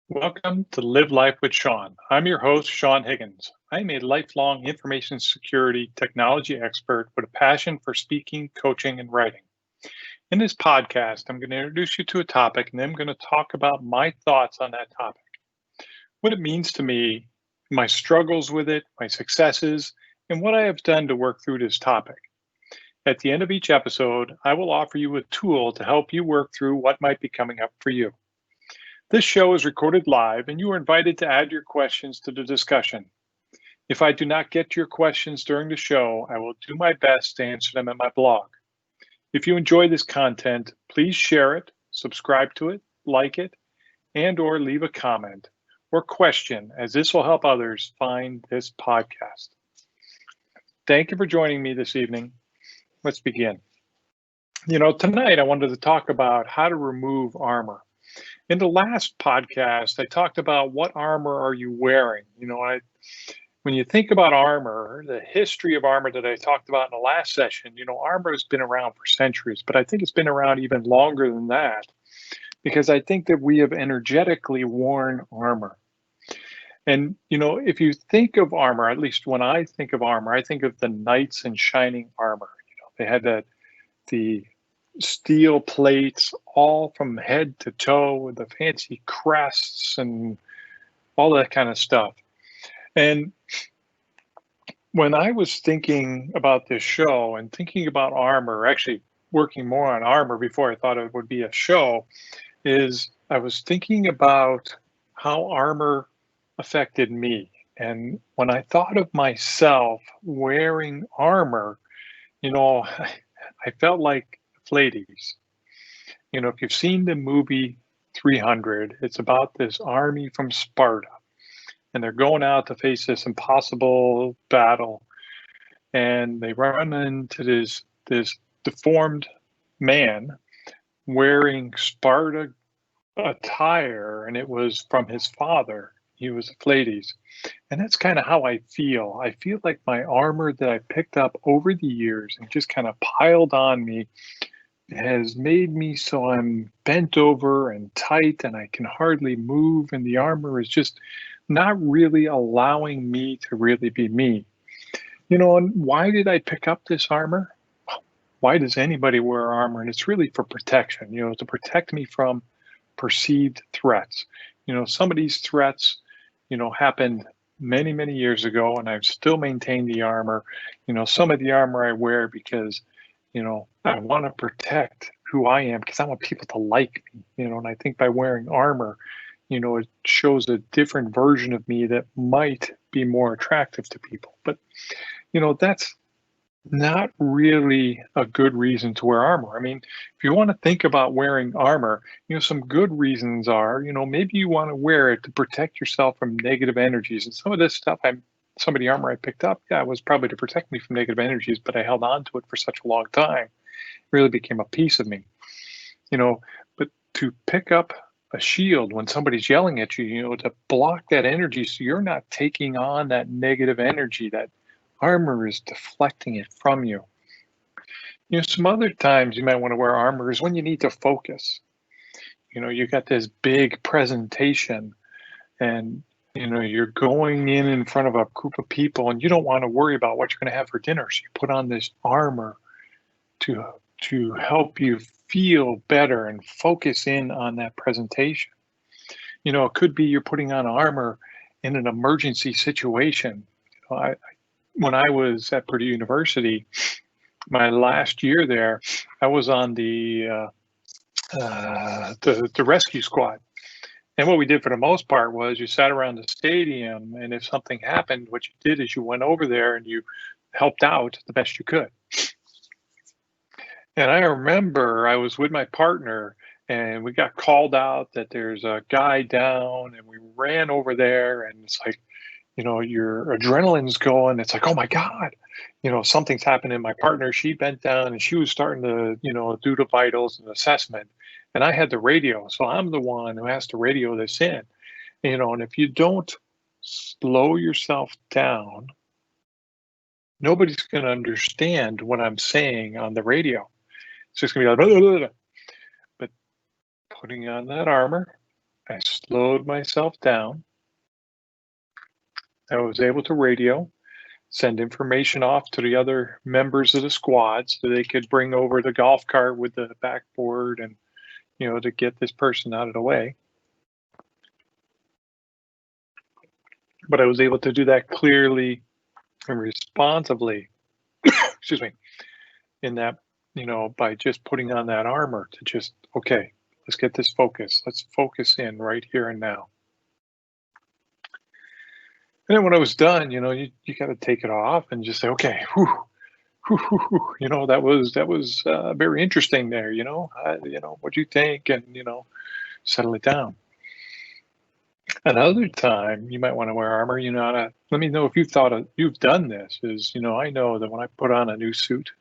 Welcome to Live Life with Sean. I'm your host, Sean Higgins. I'm a lifelong information security technology expert with a passion for speaking, coaching, and writing. In this podcast, I'm going to introduce you to a topic and then I'm going to talk about my thoughts on that topic, what it means to me, my struggles with it, my successes, and what I have done to work through this topic. At the end of each episode, I will offer you a tool to help you work through what might be coming up for you. This show is recorded live, and you are invited to add your questions to the discussion. If I do not get to your questions during the show, I will do my best to answer them at my blog. If you enjoy this content, please share it, subscribe to it, like it, and/or leave a comment or question, as this will help others find this podcast. Thank you for joining me this evening. Let's begin. Tonight I wanted to talk about how to remove armor. In the last podcast, I talked about what armor are you wearing. When you think about armor, the history of armor that I talked about in the last session, armor has been around for centuries, but I think it's been around even longer than that because I think that we have energetically worn armor. And, if you think of armor, at least when I think of armor, I think of the knights in shining armor. They had the steel plates all from head to toe with the fancy crests and all that kind of stuff. And when I was thinking about this show and thinking about armor, actually working more on armor before I thought it would be a show, is I was thinking about how armor affected me. And when I thought of myself wearing armor, I felt like Pleiades. If you've seen the movie 300, it's about this army from Sparta, and they're going out to face this impossible battle, and they run into this deformed man wearing Sparta attire, and it was from his father. He was a Pleiades. And that's kind of how I feel. I feel like my armor that I picked up over the years and just kind of piled on me has made me so I'm bent over and tight and I can hardly move. And the armor is just not really allowing me to really be me. And why did I pick up this armor? Why does anybody wear armor? And it's really for protection, to protect me from perceived threats. Some of these threats, happened many, many years ago, and I've still maintained the armor. Some of the armor I wear because, I want to protect who I am because I want people to like me, and I think by wearing armor, it shows a different version of me that might be more attractive to people. But, that's not really a good reason to wear armor. I mean, if you want to think about wearing armor, some good reasons are, maybe you want to wear it to protect yourself from negative energies. And some of this stuff, some of the armor I picked up, yeah, it was probably to protect me from negative energies, but I held on to it for such a long time. It really became a piece of me, but to pick up a shield when somebody's yelling at you, to block that energy so you're not taking on that negative energy, that armor is deflecting it from you. Some other times you might want to wear armor is when you need to focus. You got this big presentation and, you're going in front of a group of people and you don't want to worry about what you're going to have for dinner. So you put on this armor to help you feel better and focus in on that presentation. It could be you're putting on armor in an emergency situation. When I was at Purdue University, my last year there, I was on the rescue squad. And what we did for the most part was you sat around the stadium, and if something happened, what you did is you went over there and you helped out the best you could. And I remember I was with my partner, and we got called out that there's a guy down, and we ran over there, and it's like, your adrenaline's going. It's like, oh my God, something's happening. My partner, she bent down and she was starting to, do the vitals and assessment. And I had the radio. So I'm the one who has to radio this in, and if you don't slow yourself down, nobody's going to understand what I'm saying on the radio. It's just going to be like, blah, blah, blah. But putting on that armor, I slowed myself down. I was able to radio, send information off to the other members of the squad so they could bring over the golf cart with the backboard and, to get this person out of the way. But I was able to do that clearly and responsibly, excuse me, in that, by just putting on that armor to just, okay, let's get this focus. Let's focus in right here and now. And then when I was done, you got to take it off and just say, okay, whew, whew, whew, whew, that was very interesting there. What do you think? And, settle it down. Another time you might want to wear armor, let me know if you've done this is, I know that when I put on a new suit,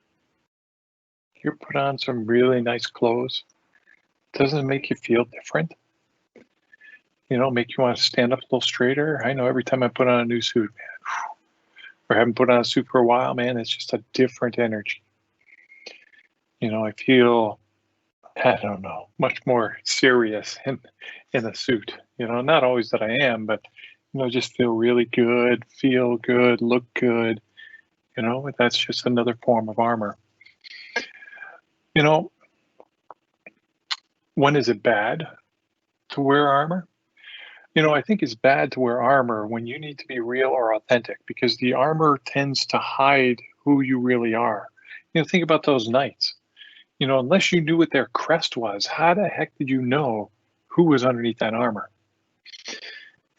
you put on some really nice clothes, doesn't it make you feel different? Make you want to stand up a little straighter. I know every time I put on a new suit, man, or haven't put on a suit for a while, man, it's just a different energy. I feel, I don't know, much more serious in a suit. Not always that I am, but just feel really good, feel good, look good. That's just another form of armor. When is it bad to wear armor? I think it's bad to wear armor when you need to be real or authentic because the armor tends to hide who you really are. Think about those knights. Unless you knew what their crest was, how the heck did you know who was underneath that armor?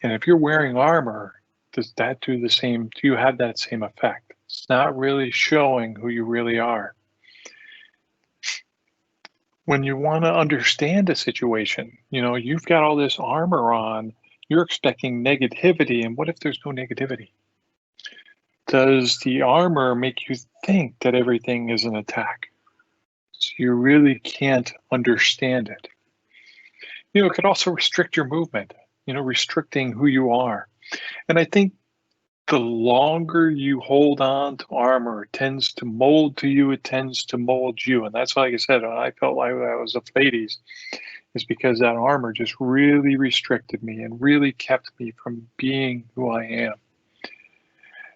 And if you're wearing armor, does that do the same? Do you have that same effect? It's not really showing who you really are. When you want to understand a situation, you've got all this armor on, you're expecting negativity. And what if there's no negativity? Does the armor make you think that everything is an attack? So you really can't understand it. It could also restrict your movement, restricting who you are. And I think the longer you hold on to armor, it tends to mold to you, it tends to mold you. And that's why, like I said, I felt like I was a ladies, is because that armor just really restricted me and really kept me from being who I am.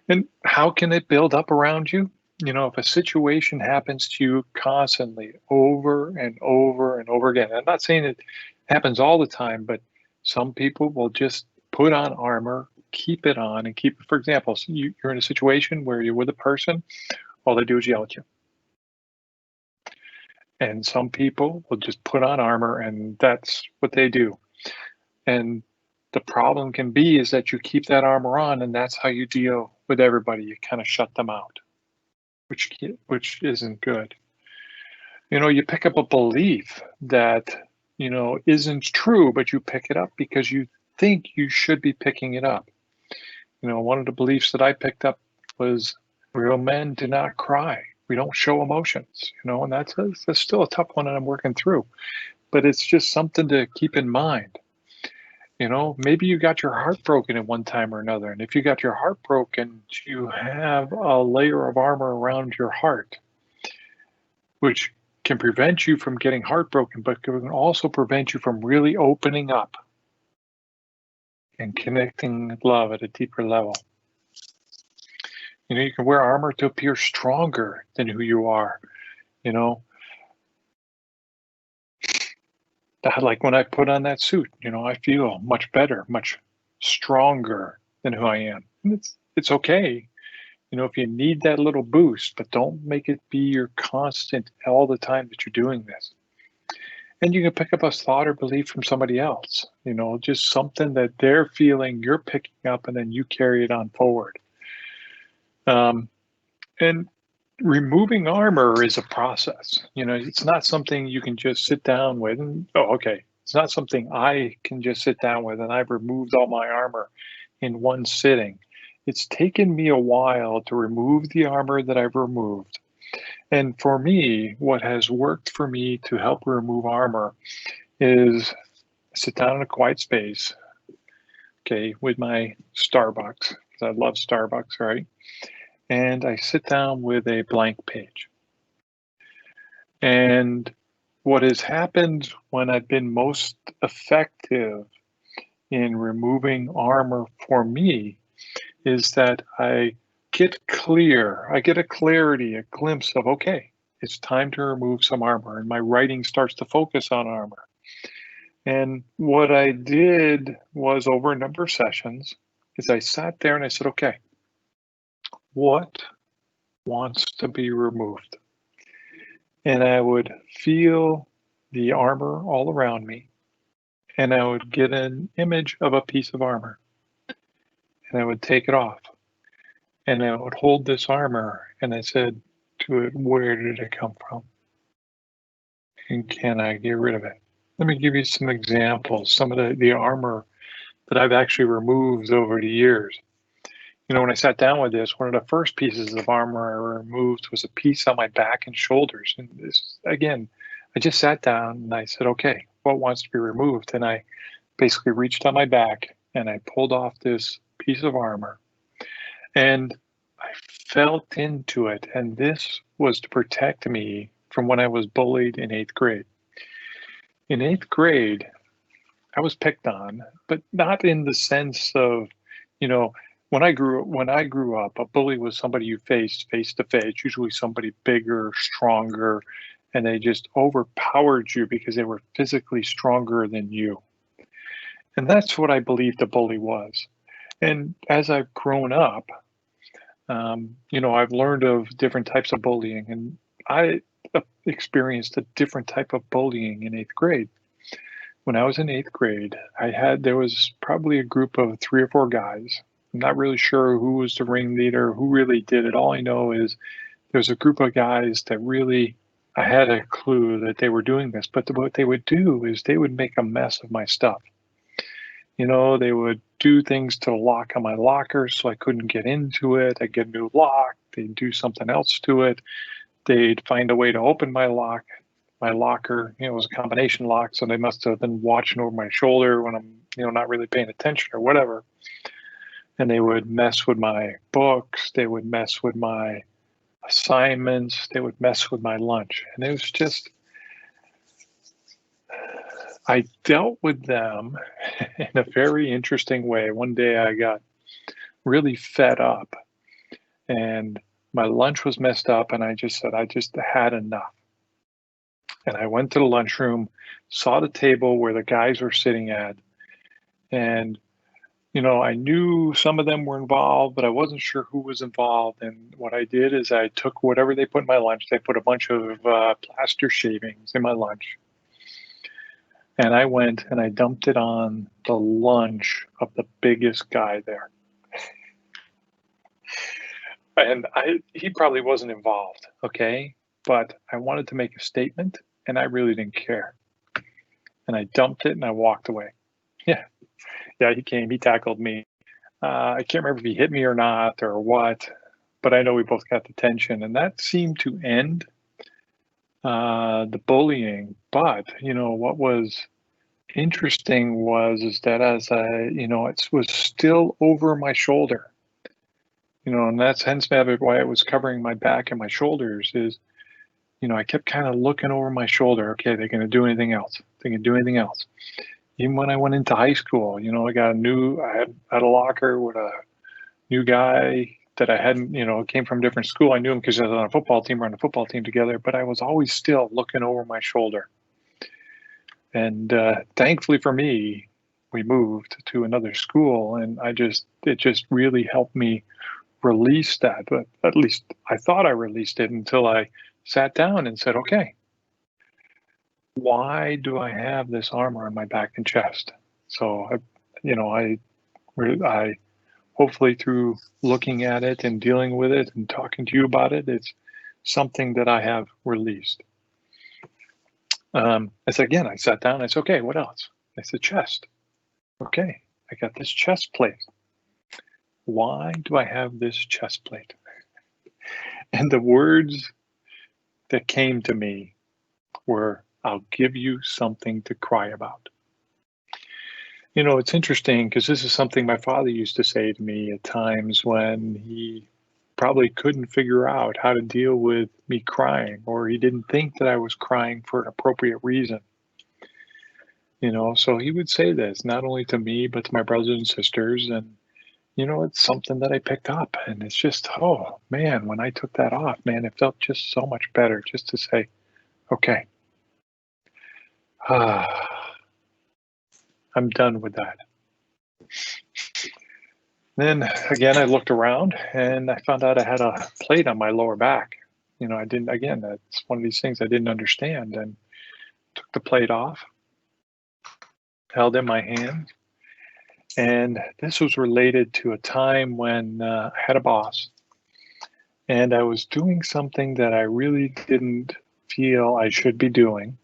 And how can it build up around you? If a situation happens to you constantly over and over and over again, I'm not saying it happens all the time, but some people will just put on armor, keep it on and keep it. For example, so you're in a situation where you're with a person, all they do is yell at you. And some people will just put on armor and that's what they do. And the problem can be is that you keep that armor on and that's how you deal with everybody. You kind of shut them out, which isn't good. You pick up a belief that, isn't true, but you pick it up because you think you should be picking it up. One of the beliefs that I picked up was real men do not cry. We don't show emotions, and that's still a tough one that I'm working through, but it's just something to keep in mind. Maybe you got your heart broken at one time or another. And if you got your heart broken, you have a layer of armor around your heart, which can prevent you from getting heartbroken, but can also prevent you from really opening up and connecting love at a deeper level. You can wear armor to appear stronger than who you are. Like when I put on that suit, I feel much better, much stronger than who I am. And it's okay, if you need that little boost, but don't make it be your constant all the time that you're doing this. And you can pick up a thought or belief from somebody else, just something that they're feeling, you're picking up, and then you carry it on forward. And removing armor is a process. It's not something you can just sit down with and, oh, okay. It's not something I can just sit down with and I've removed all my armor in one sitting. It's taken me a while to remove the armor that I've removed. And for me, what has worked for me to help remove armor is sit down in a quiet space, okay, with my Starbucks, because I love Starbucks, right? And I sit down with a blank page. And what has happened when I've been most effective in removing armor for me is that I get a clarity, a glimpse of, okay, it's time to remove some armor, and my writing starts to focus on armor. And what I did was, over a number of sessions, is I sat there and I said, okay, what wants to be removed? And I would feel the armor all around me, and I would get an image of a piece of armor, and I would take it off, and I would hold this armor, and I said to it, where did it come from? And can I get rid of it? Let me give you some examples, some of the armor that I've actually removed over the years. You know, when I sat down with this, one of the first pieces of armor I removed was a piece on my back and shoulders. And this, again, I just sat down and I said, okay, what wants to be removed? And I basically reached on my back and I pulled off this piece of armor. And I felt into it. And this was to protect me from when I was bullied in 8th grade. In 8th grade, I was picked on, but not in the sense of, you know, when I grew up, a bully was somebody you faced face to face, usually somebody bigger, stronger, and they just overpowered you because they were physically stronger than you. And that's what I believed a bully was. And as I've grown up, you know, I've learned of different types of bullying, and I experienced a different type of bullying in 8th grade. When I was in 8th grade, there was probably a group of 3 or 4 guys. I'm not really sure who was the ringleader, who really did it. All I know is there was a group of guys that really, I had a clue that they were doing this, but what they would do is they would make a mess of my stuff. You know, they would do things to the lock on my locker so I couldn't get into it. I'd get a new lock, they'd do something else to it. They'd find a way to open my locker. You know, it was a combination lock, so they must have been watching over my shoulder when I'm, you know, not really paying attention or whatever. And they would mess with my books, they would mess with my assignments, they would mess with my lunch. And it was just, I dealt with them in a very interesting way. One day I got really fed up and my lunch was messed up, and I just said, I just had enough. And I went to the lunchroom, saw the table where the guys were sitting at, and you know, I knew some of them were involved, but I wasn't sure who was involved. And what I did is I took whatever they put in my lunch. They put a bunch of plaster shavings in my lunch. And I went and I dumped it on the lunch of the biggest guy there. And he probably wasn't involved, okay? But I wanted to make a statement, and I really didn't care. And I dumped it and I walked away. Yeah. Yeah, he came, he tackled me. I can't remember if he hit me or not or what, but I know we both got detention, and that seemed to end the bullying. But you know what was interesting is that as I, you know, it was still over my shoulder. You know, and that's hence maybe why it was covering my back and my shoulders. Is, you know, I kept kind of looking over my shoulder. Okay, they're going to do anything else? They can do anything else? Even when I went into high school, you know, I had a locker with a new guy that I hadn't, you know, came from a different school. I knew him because I was on a football team, we're on a football team together, but I was always still looking over my shoulder. And thankfully for me, we moved to another school, and it just really helped me release that. But at least I thought I released it until I sat down and said, okay, why do I have this armor on my back and chest? So, I hopefully through looking at it and dealing with it and talking to you about it, it's something that I have released. I sat down, I said, okay, what else? I said, chest. Okay, I got this chest plate. Why do I have this chest plate? And the words that came to me were, I'll give you something to cry about. You know, it's interesting because this is something my father used to say to me at times when he probably couldn't figure out how to deal with me crying, or he didn't think that I was crying for an appropriate reason. So he would say this not only to me, but to my brothers and sisters. And, it's something that I picked up. And it's just, oh man, when I took that off, man, it felt just so much better just to say, okay, I'm done with that. Then again, I looked around and I found out I had a plate on my lower back. I didn't, again, that's one of these things I didn't understand, and took the plate off, held in my hand. And this was related to a time when I had a boss and I was doing something that I really didn't feel I should be doing.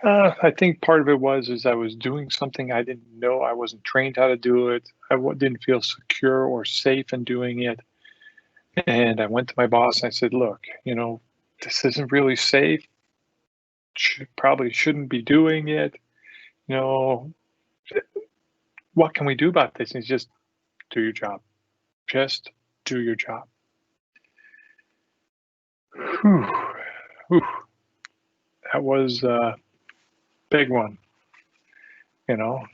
I think part of it is I was doing something I didn't know. I wasn't trained how to do it. Didn't feel secure or safe in doing it. And I went to my boss and I said, look, this isn't really safe. Probably shouldn't be doing it. You know, what can we do about this? And he's just, do your job. Just do your job. Whew. Whew. That was a big one.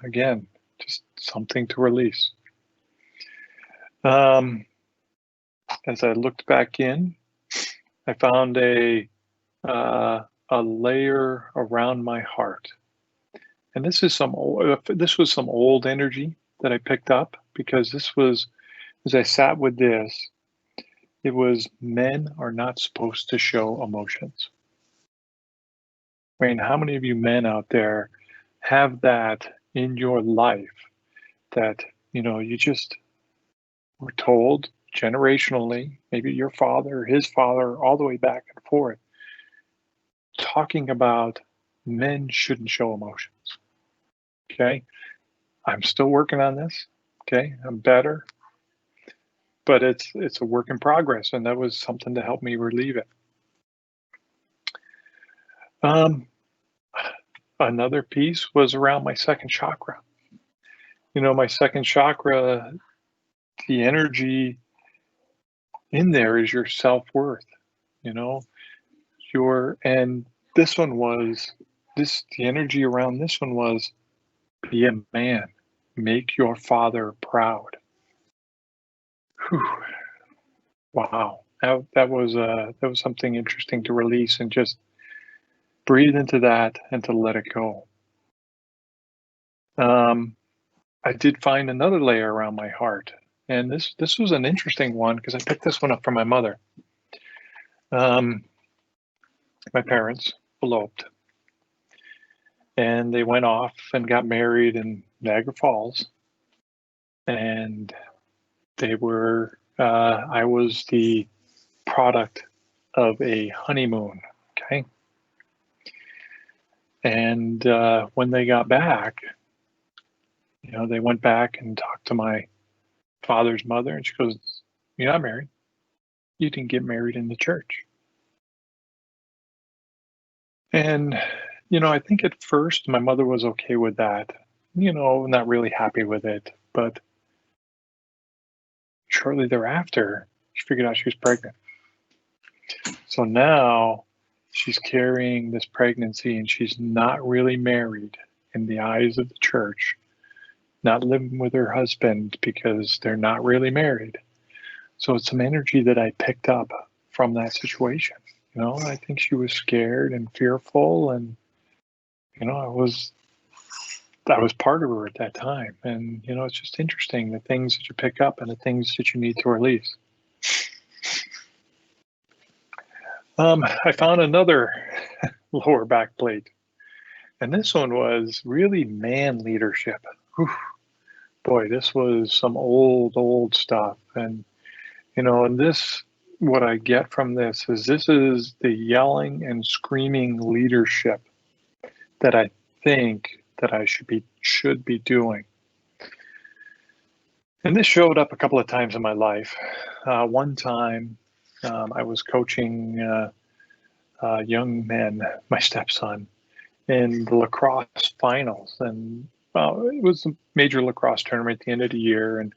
Again, just something to release. As I looked back in, I found a layer around my heart, and this was some old energy that I picked up, because this was, as I sat with this, it was, men are not supposed to show emotions. I mean, how many of you men out there have that in your life, that you just were told generationally, maybe your father, his father, all the way back and forth, talking about men shouldn't show emotions. Okay. I'm still working on this. Okay. I'm better, but it's a work in progress. And that was something to help me relieve it. Another piece was around my second chakra. My second chakra, the energy in there is your self-worth, and this one was, the energy around this one was, be a man, make your father proud. Whew. Wow. That was something interesting to release and just breathe into that and to let it go. I did find another layer around my heart, and this was an interesting one because I picked this one up from my mother. My parents eloped, and they went off and got married in Niagara Falls, and they were I was the product of a honeymoon. Okay. And when they got back, they went back and talked to my father's mother, and she goes, "You're not married. You didn't get married in the church." And I think at first my mother was okay with that, not really happy with it, but shortly thereafter, she figured out she was pregnant. So now she's carrying this pregnancy, and she's not really married in the eyes of the church, not living with her husband because they're not really married. So it's some energy that I picked up from that situation. I think she was scared and fearful, and I was part of her at that time. And it's just interesting, the things that you pick up and the things that you need to release. I found another lower back plate, and this one was really man leadership. Whew. Boy, this was some old stuff. And and this, what I get from this is the yelling and screaming leadership that I think that I should be doing. And this showed up a couple of times in my life. One time, I was coaching young men, my stepson, in the lacrosse finals, and it was a major lacrosse tournament at the end of the year. And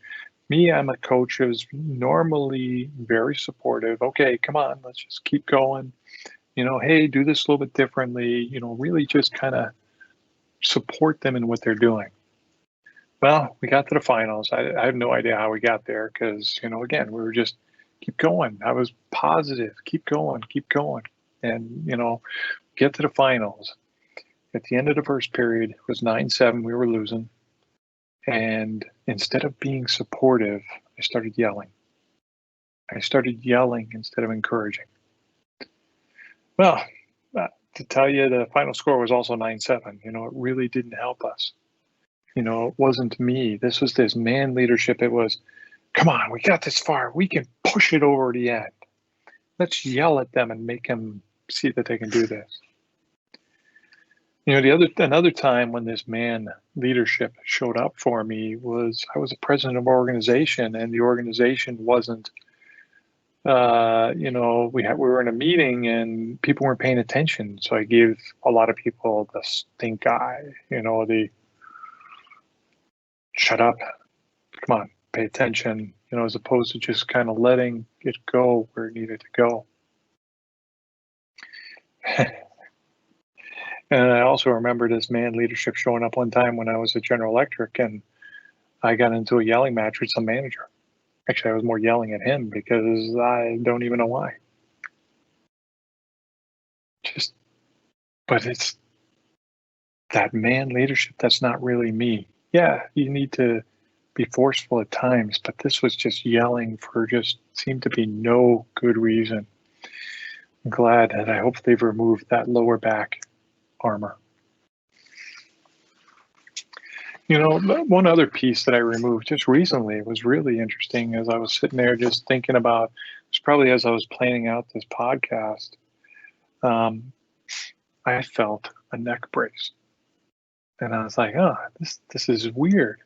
I'm a coach who's normally very supportive. Okay, come on, let's just keep going. Hey, do this a little bit differently. Really just kind of support them in what they're doing. Well, we got to the finals. I have no idea how we got there because, again, we were just keep going. I was positive, keep going, keep going. And, get to the finals. At the end of the first period, it was 9-7. We were losing. And instead of being supportive, I started yelling. I started yelling instead of encouraging. Well, to tell you, the final score was also 9-7. It really didn't help us. It wasn't me. This was this man leadership. It was, come on, we got this far. We can push it over the end. Let's yell at them and make them see that they can do this. Another time when this man leadership showed up for me was I was a president of an organization, and the organization wasn't. We were in a meeting and people weren't paying attention, so I gave a lot of people the stink eye. The shut up, come on, pay attention. As opposed to just kind of letting it go where it needed to go. And I also remember this man leadership showing up one time when I was at General Electric, and I got into a yelling match with some manager. Actually, I was more yelling at him because I don't even know why. But it's that man leadership that's not really me. Yeah, you need to be forceful at times, but this was just yelling for just seemed to be no good reason. I'm glad, and I hope they've removed that lower back armor. One other piece that I removed just recently was really interesting as I was sitting there just thinking about, it was probably as I was planning out this podcast, I felt a neck brace. And I was like, oh, this is weird.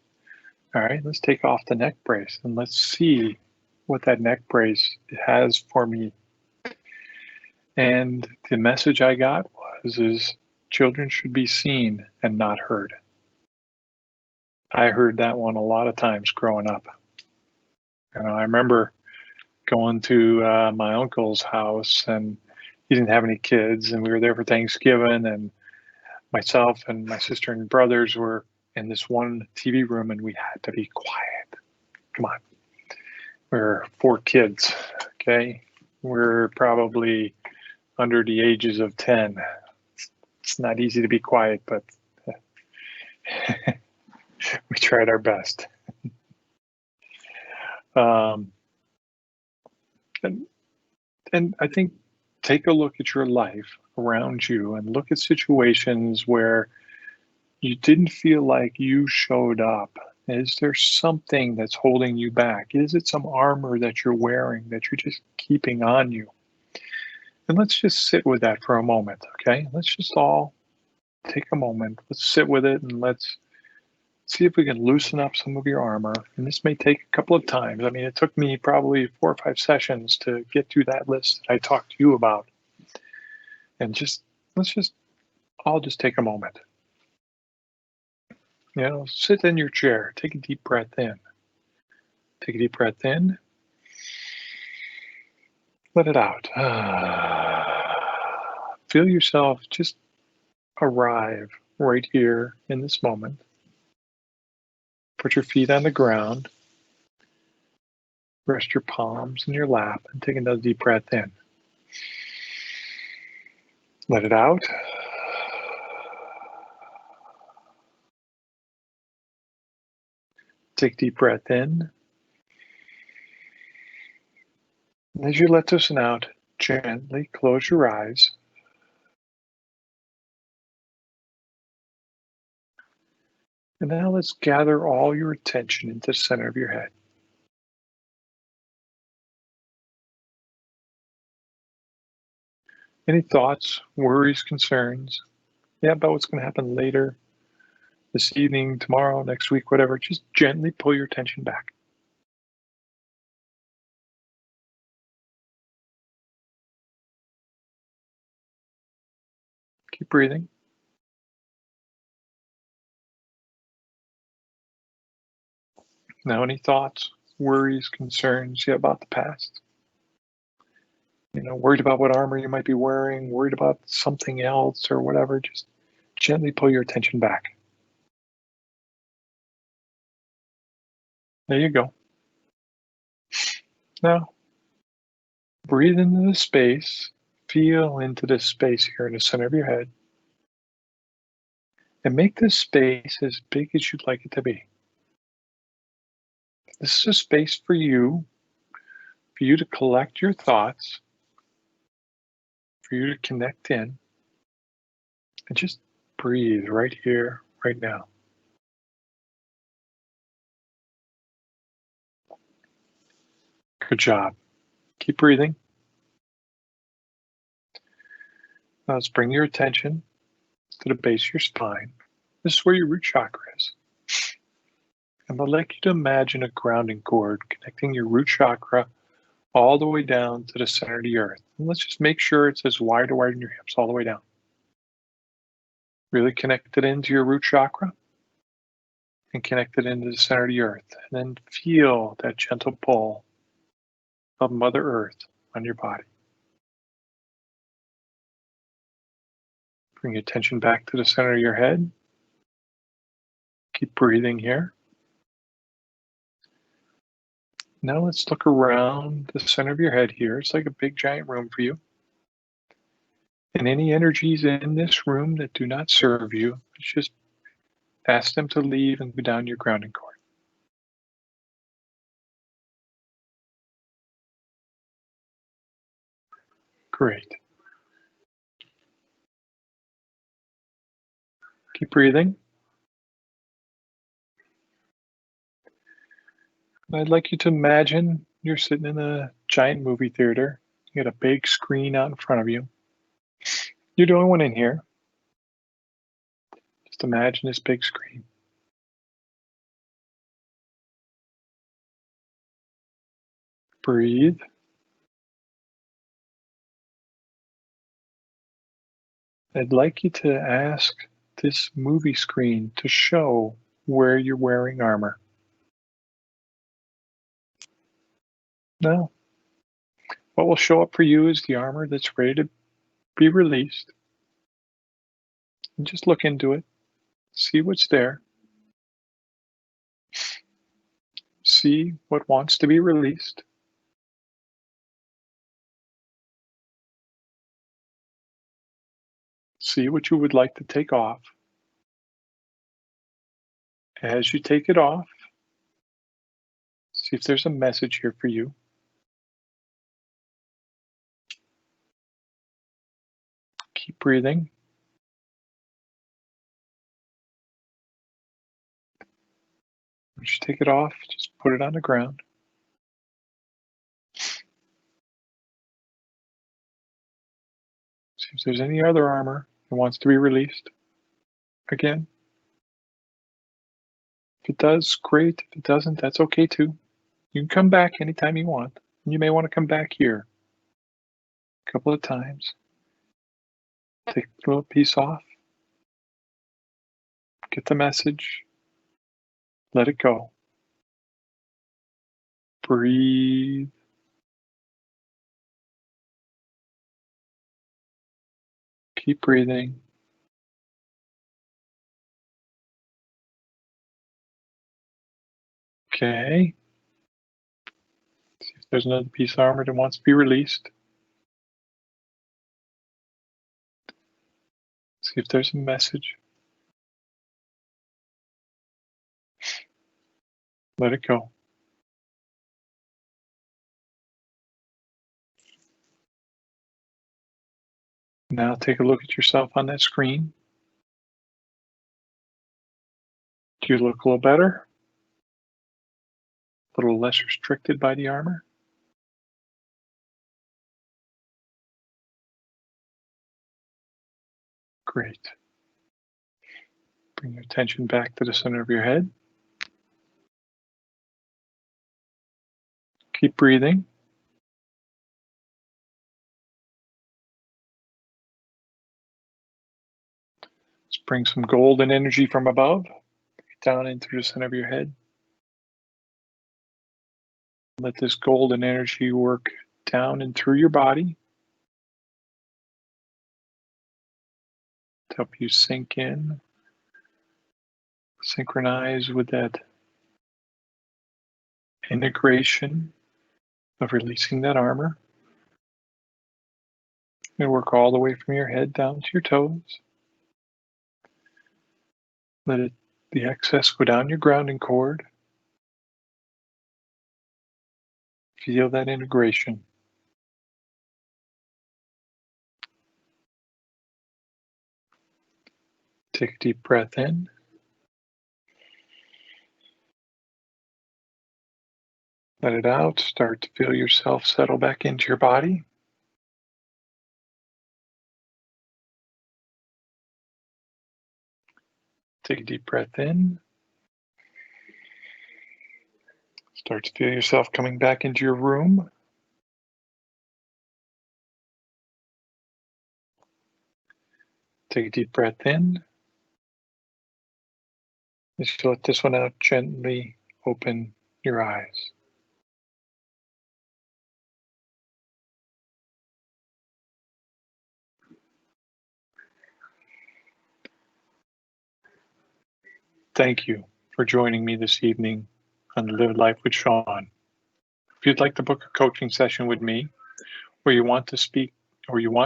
All right, let's take off the neck brace and let's see what that neck brace has for me. And the message I got is children should be seen and not heard. I heard that one a lot of times growing up. I remember going to my uncle's house, and he didn't have any kids, and we were there for Thanksgiving, and myself and my sister and brothers were in this one TV room, and we had to be quiet. Come on. We're 4 kids, okay? We're probably under the ages of 10. It's not easy to be quiet, but we tried our best. And I think take a look at your life around you and look at situations where you didn't feel like you showed up. Is there something that's holding you back? Is it some armor that you're wearing that you're just keeping on you? And let's just sit with that for a moment, okay? Let's just all take a moment. Let's sit with it and let's see if we can loosen up some of your armor. And this may take a couple of times. I mean, it took me probably 4 or 5 sessions to get through that list that I talked to you about. And let's just all just take a moment. Sit in your chair. Take a deep breath in. Take a deep breath in. Let it out. Feel yourself just arrive right here in this moment. Put your feet on the ground. Rest your palms in your lap and take another deep breath in. Let it out. Take a deep breath in. And as you let this one out, gently close your eyes. And now let's gather all your attention into the center of your head. Any thoughts, worries, concerns? About what's going to happen later, this evening, tomorrow, next week, whatever, just gently pull your attention back. Keep breathing. Now, any thoughts, worries, concerns about the past? Worried about what armor you might be wearing, worried about something else or whatever, just Gently pull your attention back. There you go. Now, breathe into the space. Feel into this space here in the center of your head. And make this space as big as you'd like it to be. This is a space for you to collect your thoughts, for you to connect in, and just breathe right here, right now. Good job. Keep breathing. Now let's bring your attention to the base of your spine. This is where your root chakra is. And I'd like you to imagine a grounding cord connecting your root chakra all the way down to the center of the earth. And let's just make sure it's as wide in your hips all the way down. Really connect it into your root chakra and connect it into the center of the earth. And then feel that gentle pull of Mother Earth on your body. Bring your attention back to the center of your head. Keep breathing here. Now let's look around the center of your head here. It's like a big giant room for you. And any energies in this room that do not serve you, just ask them to leave and go down your grounding cord. Great. Keep breathing. I'd like you to imagine you're sitting in a giant movie theater. You got a big screen out in front of you. You're the only one in here. Just imagine this big screen. Breathe. I'd like you to ask this movie screen to show where you're wearing armor. Now, what will show up for you is the armor that's ready to be released. And just look into it. See what's there. See what wants to be released. See what you would like to take off. As you take it off, see if there's a message here for you. Keep breathing. Once you take it off, just put it on the ground. See if there's any other armor that wants to be released. Again. If it does, great. If it doesn't, that's okay too. You can come back anytime you want. You may want to come back here a couple of times. Take a little piece off. Get the message. Let it go. Breathe. Keep breathing. Okay. See if there's another piece of armor that wants to be released. See if there's a message. Let it go. Now take a look at yourself on that screen. Do you look a little better? A little less restricted by the armor? Great. Bring your attention back to the center of your head. Keep breathing. Let's bring some golden energy from above down into the center of your head. Let this golden energy work down and through your body. to help you sink in, synchronize with that integration of releasing that armor. And work all the way from your head down to your toes. Let the excess go down your grounding cord. Feel that integration. Take a deep breath in. Let it out. Start to feel yourself settle back into your body. Take a deep breath in. Start to feel yourself coming back into your room. Take a deep breath in. As you let this one out, gently open your eyes. Thank you for joining me this evening on Live Life with Sean. If you'd like to book a coaching session with me, or you want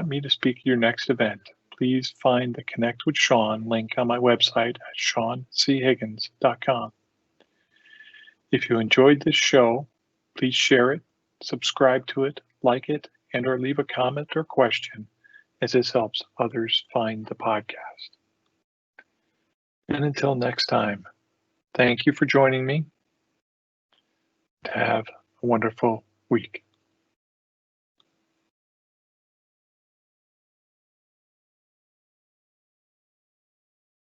me to speak at your next event, please find the Connect with Sean link on my website at seanchiggins.com. If you enjoyed this show, please share it, subscribe to it, like it, and or leave a comment or question, as this helps others find the podcast. And until next time, thank you for joining me. Have a wonderful week.